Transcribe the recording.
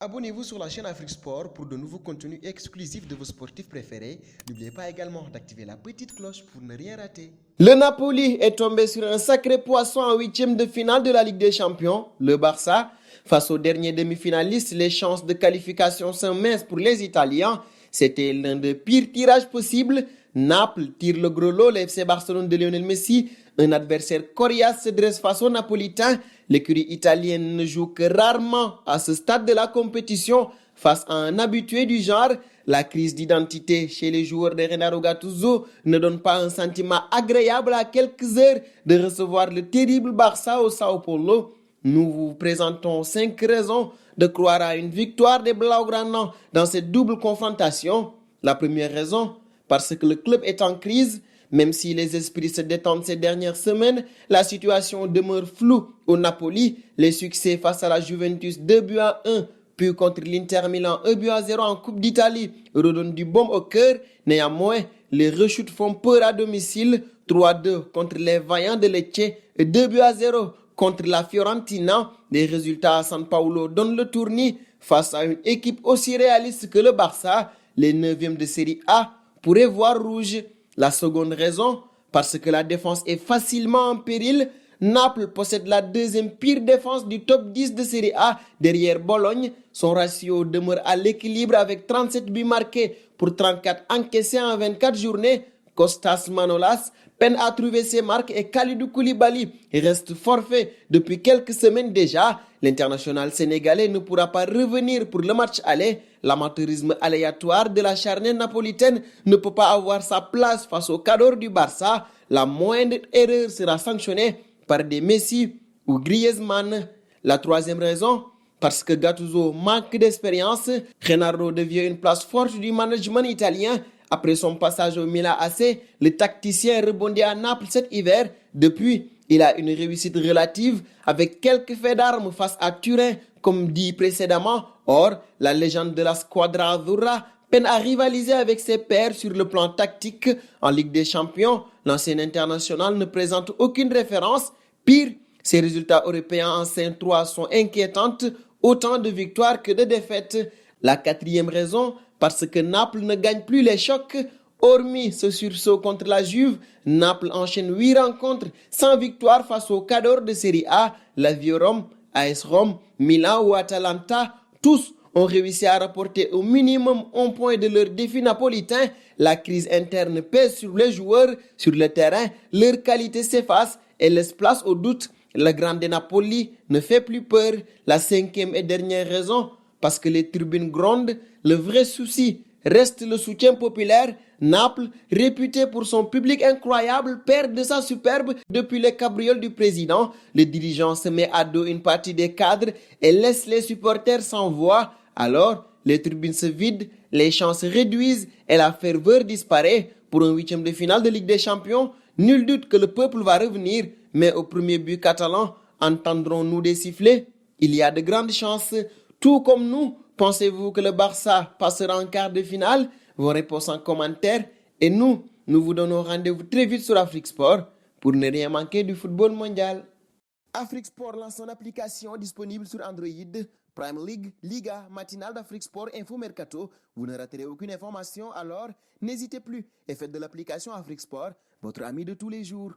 Abonnez-vous sur la chaîne Afrique Sport pour de nouveaux contenus exclusifs de vos sportifs préférés. N'oubliez pas également d'activer la petite cloche pour ne rien rater. Le Napoli est tombé sur un sacré poisson en huitième de finale de la Ligue des Champions. Le Barça, face aux derniers demi-finalistes, les chances de qualification sont minces pour les Italiens. C'était l'un des pires tirages possibles. Naples tire le gros lot, le FC Barcelone de Lionel Messi. Un adversaire coriace se dresse face aux Napolitains. L'écurie italienne ne joue que rarement à ce stade de la compétition face à un habitué du genre. La crise d'identité chez les joueurs de Renato Gattuso ne donne pas un sentiment agréable à quelques heures de recevoir le terrible Barça au Sao Paulo. Nous vous présentons 5 raisons de croire à une victoire des Blaugrana dans cette double confrontation. La première raison, parce que le club est en crise. Même si les esprits se détendent ces dernières semaines, la situation demeure floue au Napoli. Les succès face à la Juventus 2-1, puis contre l'Inter Milan 1-0 en Coupe d'Italie redonnent du baume au cœur. Néanmoins, les rechutes font peur à domicile. 3-2 contre les Vaillants de Lecce et 2-0 contre la Fiorentina. Les résultats à San Paolo donnent le tournis face à une équipe aussi réaliste que le Barça. Les 9e de Série A pourraient voir rouge. La seconde raison, parce que la défense est facilement en péril. Naples possède la deuxième pire défense du top 10 de Série A derrière Bologne. Son ratio demeure à l'équilibre avec 37 buts marqués pour 34 encaissés en 24 journées. Kostas Manolas peine à trouver ses marques et Kalidou Koulibaly reste forfait depuis quelques semaines déjà. L'international sénégalais ne pourra pas revenir pour le match aller. L'amateurisme aléatoire de la charnière napolitaine ne peut pas avoir sa place face au cadre du Barça. La moindre erreur sera sanctionnée par des Messi ou Griezmann. La troisième raison, parce que Gattuso manque d'expérience, Renato devient une place forte du management italien. Après son passage au Milan AC, le tacticien rebondit à Naples cet hiver. Depuis, il a une réussite relative avec quelques faits d'armes face à Turin, comme dit précédemment. Or, la légende de la Squadra Azzurra peine à rivaliser avec ses pairs sur le plan tactique. En Ligue des Champions, l'ancien international ne présente aucune référence. Pire, ses résultats européens en 5-3 sont inquiétants, autant de victoires que de défaites. La quatrième raison, parce que Naples ne gagne plus les chocs. Hormis ce sursaut contre la Juve, Naples enchaîne 8 rencontres sans victoire face aux cadors de Série A, Lazio Rome, AS Rome, Milan ou Atalanta. Tous ont réussi à rapporter au minimum 1 point de leur défi napolitain. La crise interne pèse sur les joueurs, sur le terrain, leur qualité s'efface et laisse place au doute. Le Grande Napoli ne fait plus peur. La 5e et dernière raison, parce que les tribunes grondent. Le vrai souci reste le soutien populaire. Naples, réputé pour son public incroyable, perd de sa superbe depuis les cabrioles du président. Le dirigeant se met à dos une partie des cadres et laisse les supporters sans voix. Alors, les tribunes se vident, les chants se réduisent et la ferveur disparaît. Pour un 8e de finale de Ligue des Champions, nul doute que le peuple va revenir. Mais au premier but catalan, entendrons-nous des sifflets? Il y a de grandes chances. Tout comme nous, pensez-vous que le Barça passera en quart de finale? Vos réponses en commentaire. Et nous vous donnons rendez-vous très vite sur Afrique Sport pour ne rien manquer du football mondial. Afrique Sport lance son application disponible sur Android. Prime League, Liga, Matinale d'Afrique Sport, Info Mercato. Vous ne raterez aucune information, alors n'hésitez plus et faites de l'application Afrique Sport votre ami de tous les jours.